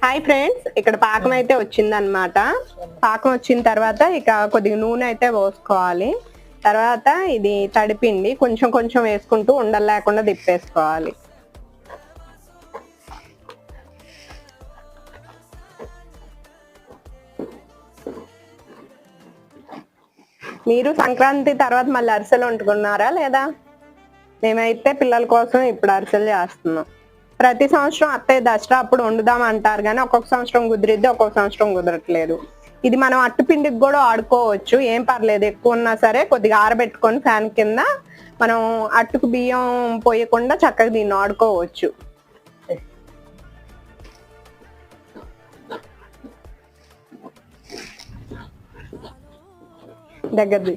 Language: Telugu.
హాయ్ ఫ్రెండ్స్, ఇక్కడ పాకం అయితే వచ్చిందనమాట. పాకం వచ్చిన తర్వాత ఇక కొద్దిగా నూనె అయితే పోసుకోవాలి. తర్వాత ఇది తడిపిండి కొంచెం కొంచెం వేసుకుంటూ ఉండలు లేకుండా తిప్పేసుకోవాలి. మీరు సంక్రాంతి తర్వాత మళ్ళీ అరిసెలు వండుకున్నారా లేదా? మేమైతే పిల్లల కోసం ఇప్పుడు అరిసెలు చేస్తున్నాం. ప్రతి సంవత్సరం అత్తయ్య దసరా అప్పుడు వండుదాం అంటారు, కానీ ఒక్కొక్క సంవత్సరం కుదిరిద్ది, ఒక్కొక్క సంవత్సరం కుదరట్లేదు. ఇది మనం అట్టుపిండికి కూడా ఆడుకోవచ్చు, ఏం పర్లేదు. ఎక్కువ ఉన్నా సరే కొద్దిగా ఆరబెట్టుకొని ఫ్యాన్ కింద మనం అట్టుకు బియ్యం పోయకుండా చక్కగా దీన్ని ఆడుకోవచ్చు. దగ్గరది